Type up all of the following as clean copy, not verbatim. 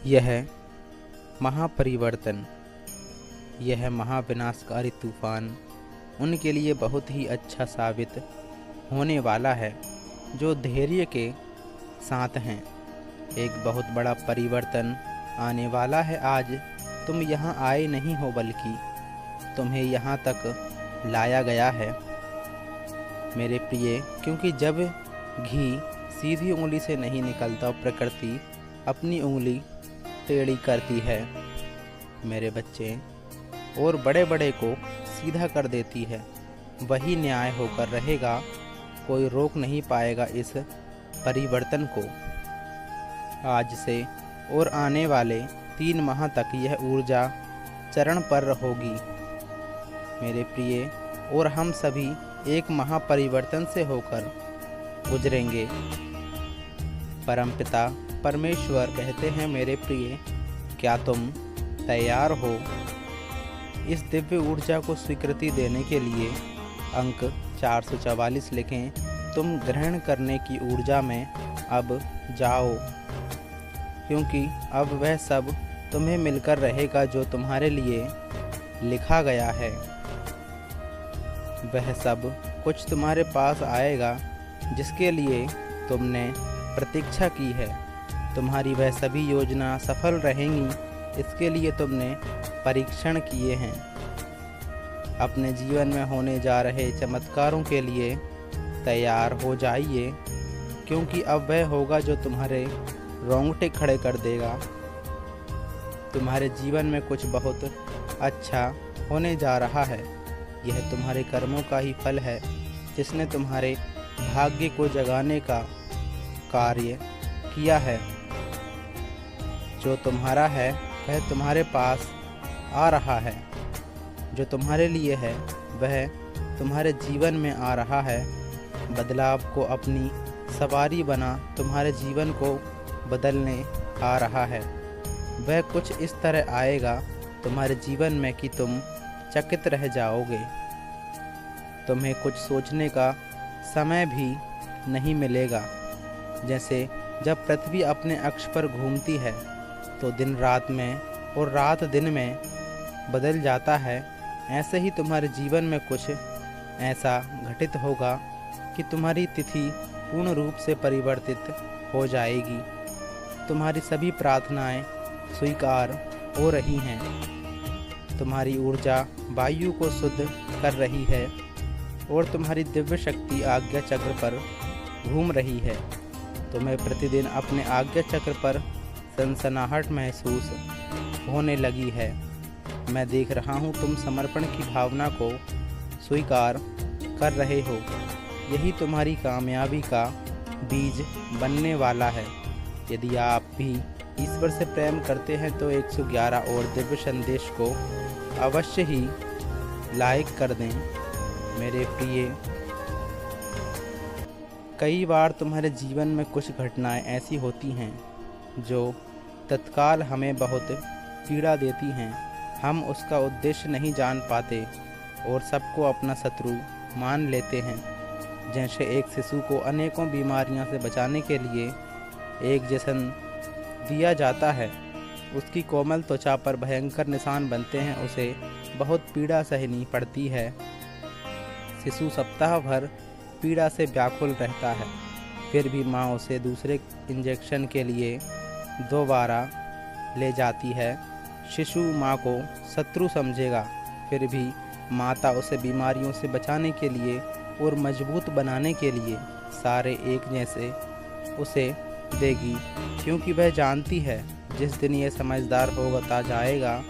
यह महापरिवर्तन, यह महाविनाशकारी तूफान उनके लिए बहुत ही अच्छा साबित होने वाला है जो धैर्य के साथ हैं। एक बहुत बड़ा परिवर्तन आने वाला है। आज तुम यहाँ आए नहीं हो, बल्कि तुम्हें यहाँ तक लाया गया है मेरे प्रिय, क्योंकि जब घी सीधी उंगली से नहीं निकलता, प्रकृति अपनी उंगली टेढ़ी करती है मेरे बच्चे, और बड़े बड़े को सीधा कर देती है। वही न्याय होकर रहेगा, कोई रोक नहीं पाएगा इस परिवर्तन को। आज से और आने वाले 3 माह तक यह ऊर्जा चरण पर होगी मेरे प्रिय, और हम सभी एक महापरिवर्तन से होकर गुजरेंगे। परमपिता परमेश्वर कहते हैं, मेरे प्रिय, क्या तुम तैयार हो इस दिव्य ऊर्जा को स्वीकृति देने के लिए? अंक 444 लिखें। तुम ग्रहण करने की ऊर्जा में अब जाओ, क्योंकि अब वह सब तुम्हें मिलकर रहेगा जो तुम्हारे लिए लिखा गया है। वह सब कुछ तुम्हारे पास आएगा जिसके लिए तुमने प्रतीक्षा की है। तुम्हारी वह सभी योजना सफल रहेंगी, इसके लिए तुमने परीक्षण किए हैं। अपने जीवन में होने जा रहे चमत्कारों के लिए तैयार हो जाइए, क्योंकि अब वह होगा जो तुम्हारे रोंगटे खड़े कर देगा। तुम्हारे जीवन में कुछ बहुत अच्छा होने जा रहा है। यह तुम्हारे कर्मों का ही फल है, जिसने तुम्हारे भाग्य को जगाने का कार्य किया है। जो तुम्हारा है वह तुम्हारे पास आ रहा है, जो तुम्हारे लिए है वह तुम्हारे जीवन में आ रहा है। बदलाव को अपनी सवारी बना तुम्हारे जीवन को बदलने आ रहा है। वह कुछ इस तरह आएगा तुम्हारे जीवन में कि तुम चकित रह जाओगे। तुम्हें कुछ सोचने का समय भी नहीं मिलेगा। जैसे जब पृथ्वी अपने अक्ष पर घूमती है तो दिन रात में और रात दिन में बदल जाता है, ऐसे ही तुम्हारे जीवन में कुछ ऐसा घटित होगा कि तुम्हारी तिथि पूर्ण रूप से परिवर्तित हो जाएगी। तुम्हारी सभी प्रार्थनाएं स्वीकार हो रही हैं। तुम्हारी ऊर्जा वायु को शुद्ध कर रही है और तुम्हारी दिव्य शक्ति आज्ञा चक्र पर घूम रही है। तुम्हें प्रतिदिन अपने आज्ञा चक्र पर सनसनाहट महसूस होने लगी है। मैं देख रहा हूँ तुम समर्पण की भावना को स्वीकार कर रहे हो। यही तुम्हारी कामयाबी का बीज बनने वाला है। यदि आप भी ईश्वर से प्रेम करते हैं तो 111 और दिव्य संदेश को अवश्य ही लाइक कर दें मेरे प्रिय। कई बार तुम्हारे जीवन में कुछ घटनाएं ऐसी होती हैं जो तत्काल हमें बहुत पीड़ा देती हैं। हम उसका उद्देश्य नहीं जान पाते और सबको अपना शत्रु मान लेते हैं। जैसे एक शिशु को अनेकों बीमारियों से बचाने के लिए एक इंजेक्शन दिया जाता है, उसकी कोमल त्वचा पर भयंकर निशान बनते हैं, उसे बहुत पीड़ा सहनी पड़ती है। शिशु सप्ताह भर पीड़ा से व्याकुल रहता है, फिर भी माँ उसे दूसरे इंजेक्शन के लिए दोबारा ले जाती है। शिशु माँ को शत्रु समझेगा, फिर भी माता उसे बीमारियों से बचाने के लिए और मजबूत बनाने के लिए सारे एक जैसे उसे देगी, क्योंकि वह जानती है जिस दिन ये समझदार होता जाएगा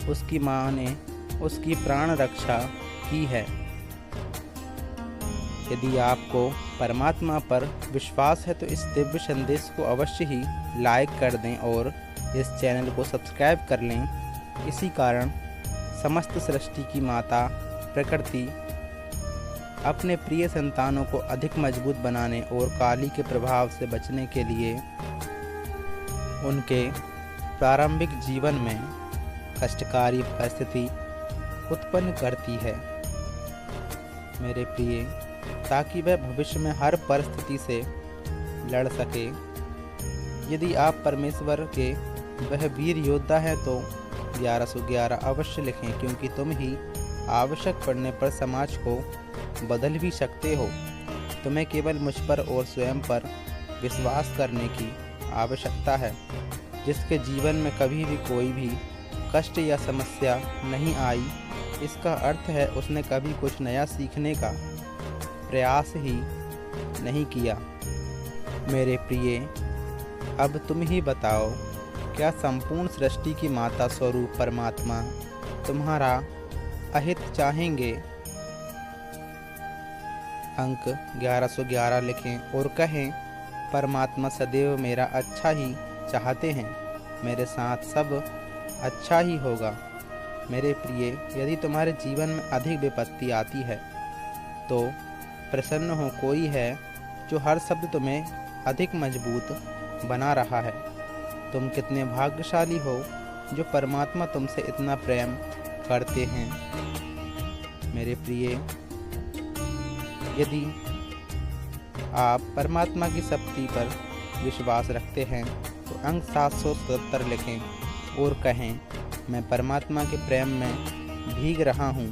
उसकी माँ ने उसकी प्राण रक्षा की है। यदि आपको परमात्मा पर विश्वास है तो इस दिव्य संदेश को अवश्य ही लाइक कर दें और इस चैनल को सब्सक्राइब कर लें। इसी कारण समस्त सृष्टि की माता प्रकृति अपने प्रिय संतानों को अधिक मजबूत बनाने और काली के प्रभाव से बचने के लिए उनके प्रारंभिक जीवन में कष्टकारी परिस्थिति उत्पन्न करती है मेरे प्रिय, ताकि वह भविष्य में हर परिस्थिति से लड़ सके। यदि आप परमेश्वर के वह वीर योद्धा है तो 1111 अवश्य लिखें, क्योंकि तुम ही आवश्यक पड़ने पर समाज को बदल भी सकते हो। तुम्हें केवल मुझ पर और स्वयं पर विश्वास करने की आवश्यकता है। जिसके जीवन में कभी भी कोई भी कष्ट या समस्या नहीं आई, इसका अर्थ है उसने कभी कुछ नया सीखने का प्रयास ही नहीं किया। मेरे प्रिय, अब तुम ही बताओ, क्या संपूर्ण सृष्टि की माता स्वरूप परमात्मा तुम्हारा अहित चाहेंगे? अंक 1111 लिखें और कहें, परमात्मा सदैव मेरा अच्छा ही चाहते हैं, मेरे साथ सब अच्छा ही होगा। मेरे प्रिय, यदि तुम्हारे जीवन में अधिक विपत्ति आती है तो प्रसन्न हो, कोई है जो हर शब्द तुम्हें अधिक मजबूत बना रहा है। तुम कितने भाग्यशाली हो जो परमात्मा तुमसे इतना प्रेम करते हैं। मेरे प्रिय, यदि आप परमात्मा की शक्ति पर विश्वास रखते हैं तो अंक 777 लिखें और कहें, मैं परमात्मा के प्रेम में भीग रहा हूँ,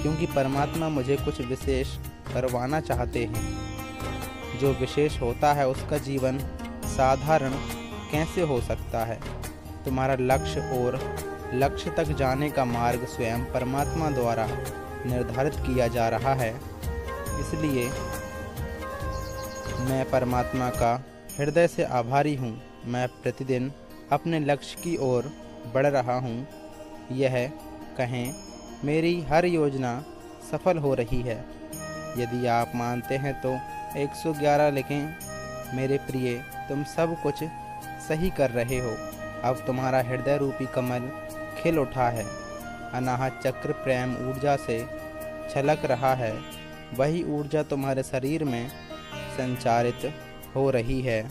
क्योंकि परमात्मा मुझे कुछ विशेष करवाना चाहते हैं। जो विशेष होता है उसका जीवन साधारण कैसे हो सकता है? तुम्हारा लक्ष्य और लक्ष्य तक जाने का मार्ग स्वयं परमात्मा द्वारा निर्धारित किया जा रहा है। इसलिए मैं परमात्मा का हृदय से आभारी हूँ। मैं प्रतिदिन अपने लक्ष्य की ओर बढ़ रहा हूँ। यह कहें, मेरी हर योजना सफल हो रही है। यदि आप मानते हैं तो 111 लिखें। मेरे प्रिय, तुम सब कुछ सही कर रहे हो। अब तुम्हारा हृदय रूपी कमल खिल उठा है। अनाहत चक्र प्रेम ऊर्जा से छलक रहा है। वही ऊर्जा तुम्हारे शरीर में संचारित हो रही है।